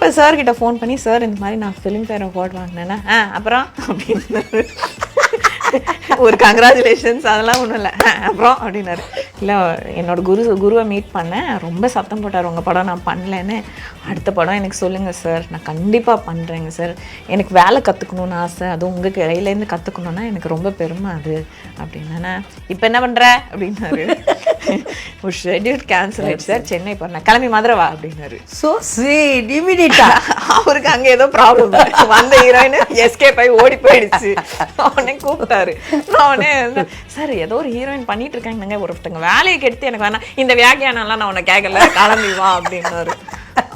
அப்போ சார் கிட்ட ஃபோன் பண்ணி, சார் இந்த மாதிரி நான் ஃபிலிம்ஃபேர் அவார்ட் வாங்கினேன்னா அப்புறம் அப்படின்னு ஒரு கங்க்ராச்சுலேஷன்ஸ் அதெல்லாம் ஒன்றும் இல்லை அப்புறம் அப்படின்னாரு. இல்லை என்னோட குருவை மீட் பண்ணேன், ரொம்ப சத்தம் போட்டார் உங்கள் படம் நான் பண்ணலன்னு. அடுத்த படம் எனக்கு சொல்லுங்கள் சார், நான் கண்டிப்பாக பண்ணுறேங்க சார், எனக்கு வேலை கற்றுக்கணுன்னு ஆசை, அதுவும் உங்கள் கையிலேருந்து கற்றுக்கணுன்னா எனக்கு ரொம்ப பெருமை அது அப்படின்னா. இப்போ என்ன பண்ணுற அப்படின்னாரு. ஒரு ஷெட்யூல் கேன்சல் ஆயிடுச்சு சார், சென்னை போகிறேன், கிளம்பி மதுரை வா அப்படின்னாரு. ஸோ ஸ்வீட் இமிடியேட்டா. அவருக்கு அங்கே ஏதோ ப்ராப்ளம், வந்த ஹீரோயின் எஸ்கேப் ஆகி ஓடி போயிடுச்சு. அவனே கூப்பிட்டாரு. அவனே சார் ஏதோ ஒரு ஹீரோயின் பண்ணிட்டு இருக்காங்க, ஒருத்தங்க வேலையை கெடுத்து எனக்கு வேணாம், இந்த வியாக்கியானம்லாம் நான் உன்னை கேட்கல, கிளம்பி வா அப்படின்னாரு.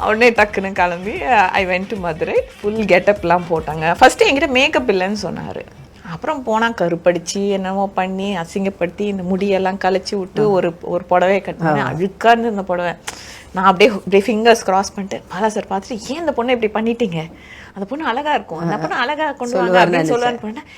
உடனே டக்குன்னு கிளம்பி I went to Madurai. Full கெட்டப்லாம் போட்டாங்க. ஃபர்ஸ்ட் என்கிட்ட மேக்கப் இல்லைன்னு சொன்னார். அப்புறம் போனால் கருப்படிச்சு என்னமோ பண்ணி அசிங்கப்படுத்தி இந்த முடியெல்லாம் கழிச்சு விட்டு ஒரு புடவை கட்டினேன். அழுக்காக இருந்து இந்த புடவை. நான் அப்படியே ஃபிங்கர்ஸ் கிராஸ் பண்ணிட்டு பாலா சார் பார்த்துட்டு, ஏன் இந்த பொண்ணை இப்படி பண்ணிட்டீங்க, அந்த பொண்ணு அழகாக இருக்கும், அந்த பொண்ணு அழகாக கொண்டு வாங்க அப்படின்னு சொல்லுவான்னு பண்ணேன்.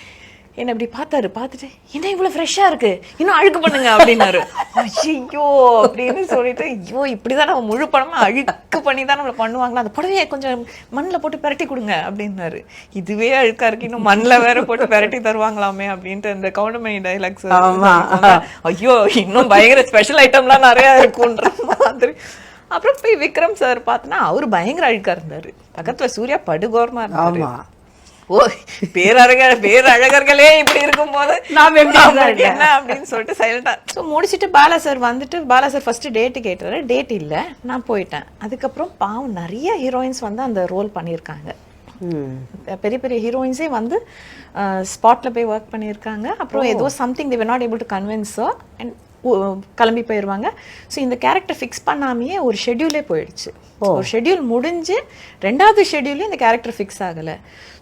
என்னை அப்படி பார்த்துட்டு, என்ன இவ்வளோ ஃப்ரெஷ்ஷாக இருக்கு, இன்னும் அழுக்கு பண்ணுங்க அப்படின்னாரு. ஐயோ அப்படின்னு சொல்லிட்டு, ஐயோ இப்படிதான் நம்ம முழு படமா அழுக்கு பண்ணி தான் நம்மளை பண்ணுவாங்களா, அந்த புடவையை கொஞ்சம் மண்ணில் போட்டு பெரட்டி கொடுங்க அப்படின்னாரு. இதுவே அழுக்கா இருக்கு, இன்னும் மண்ணில் வேற போட்டு பெரட்டி தருவாங்களாமே அப்படின்ட்டு அந்த கவுண்டமணி டைலாக்ஸ். ஐயோ இன்னும் பயங்கர ஸ்பெஷல் ஐட்டம்லாம் நிறையா இருக்குன்ற மாதிரி. அப்புறம் போய் விக்ரம் சார் பார்த்தனா அவர் பயங்கர அழுக்கா இருந்தாரு. பக்கத்துல சூர்யா படுகோரமா இருந்தாரு. ஓ பேரழகர்களே இப்படி இருக்கும் போது என்ன அப்படின்னு சொல்லிட்டு சைலண்டா. ஸோ முடிச்சுட்டு பாலா சார் வந்துட்டு, பாலா சார் ஃபர்ஸ்ட் டேட்டு கேட்டாரு. டேட் இல்லை, நான் போயிட்டேன். அதுக்கப்புறம் பாவம் நிறைய ஹீரோயின்ஸ் வந்து அந்த ரோல் பண்ணியிருக்காங்க. பெரிய பெரிய ஹீரோயின்ஸே வந்து ஸ்பாட்ல போய் ஒர்க் பண்ணியிருக்காங்க. அப்புறம் ஏதோ something they were not able to convince and கிளம்பி போயிடுவாங்க. ஸோ இந்த கேரக்டர் ஃபிக்ஸ் பண்ணாமையே ஒரு ஷெட்யூலே போயிடுச்சு. ஒரு ஷெட்யூல் முடிஞ்சு ரெண்டாவது ஷெட்யூல்லே இந்த கேரக்டர் ஃபிக்ஸ் ஆகலை.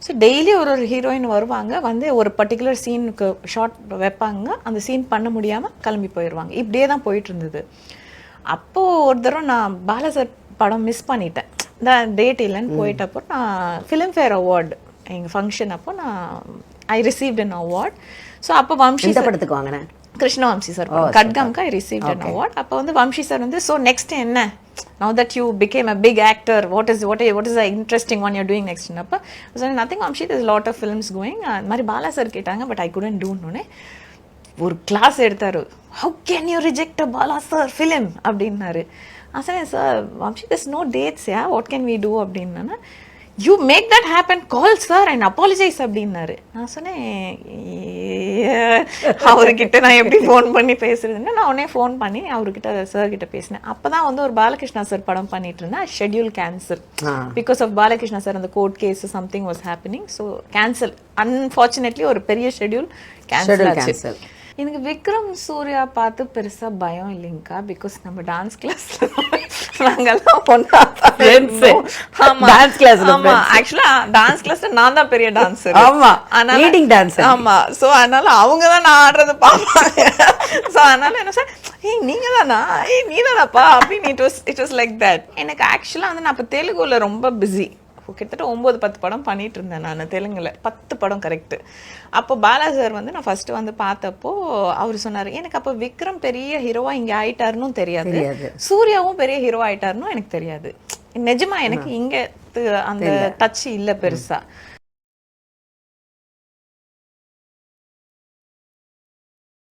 ஸோ டெய்லி ஒரு ஹீரோயின் வருவாங்க, வந்து ஒரு பர்டிகுலர் சீனுக்கு ஷார்ட் வைப்பாங்க, அந்த சீன் பண்ண முடியாமல் கிளம்பி போயிடுவாங்க. இப்படியே தான் போயிட்டு இருந்தது. அப்போது ஒரு தடவை நான் பாலா சார் படம் மிஸ் பண்ணிட்டேன். இந்த டேட் இல்லைன்னு போயிட்டப்போ நான் ஃபிலிம்ஃபேர் அவார்டு எங்கள் ஃபங்க்ஷன் அப்போ நான் I received an award. So அப்போ வம்சி படத்துக்கு வாங்கினேன், கிருஷ்ணவம்சி சார் கட்கம்க்கு ஐ ரிசீவ்ட் அன் அவார்ட். அப்போ வந்து வம்சி சார் வந்து, ஸோ நெக்ஸ்ட் என்ன, now that you became a big actor, what is the interesting one you're doing next? அப்போ nothing Vamshi, there's a lot of films going. அந்த மாதிரி Bala sir கேட்டாங்க, but I couldn't do னோனே ஒரு class எடுத்தாரு. how can you reject a Bala sir film அப்படின்னாரு. நான் சொன்னேன், sir Vamsi there's no dates, yeah, what can we do அப்படின்னா, you make that happen, call sir and apologize அப்படின்னாரு. நான் சொன்னேன், அவர்கிட்ட நான் எப்படி ஃபோன் பண்ணி பேசுறதுன்னு நான் உடனே ஃபோன் பண்ணி அவர்கிட்ட சார் கிட்ட பேசினேன். அப்போதான் வந்து ஒரு பாலகிருஷ்ணா சார் படம் பண்ணிட்டு இருந்தேன். Schedule cancel because of Balakrishna sir அந்த court case something was happening. So cancel, unfortunately ஒரு பெரிய ஷெட்யூல் கேன்சல் ஆச்சு. எனக்கு விக்ரம் சூர்யா பார்த்து பெருசா பயம் இல்லைங்கக்கா, பிகாஸ் நம்ம டான்ஸ் கிளாஸ் நாங்கெல்லாம் ஒண்ணா டான்ஸ் கிளாஸ். ஆமா, ஆக்சுவலா டான்ஸ் கிளாஸ்ல நான் தான் பெரிய டான்ஸர். ஆமா, லீடிங் டான்ஸர். ஆமா, சோ அதனால அவங்க தான் நான் ஆடுறது பார்ப்பாங்க. சோ அதனால என்ன சார், ஏய் நீங்க தானா, ஏய் நீ தானாப்பா அப்படின்னு இட் வாஸ் லைக் தட். எனக்கு ஆக்சுவலா வந்து நான் இப்போ தெலுங்குல ரொம்ப பிஸி. கிட்டத்தட்ட 9-10 படம் பண்ணிட்டு இருந்தேன் நான் தெலுங்குல, 10 படம் கரெக்ட். அப்போ பாலா சார் வந்து நான் ஃபர்ஸ்ட் வந்து பார்த்தப்போ அவர் சொன்னார், எனக்கு அப்போ விக்ரம் பெரிய ஹீரோவா இங்க ஆயிட்டாருன்னு தெரியாது, சூர்யாவும் பெரிய ஹீரோ ஆயிட்டாருன்னு எனக்கு தெரியாது. நிஜமா எனக்கு இங்க அந்த டச் இல்லை பெருசா.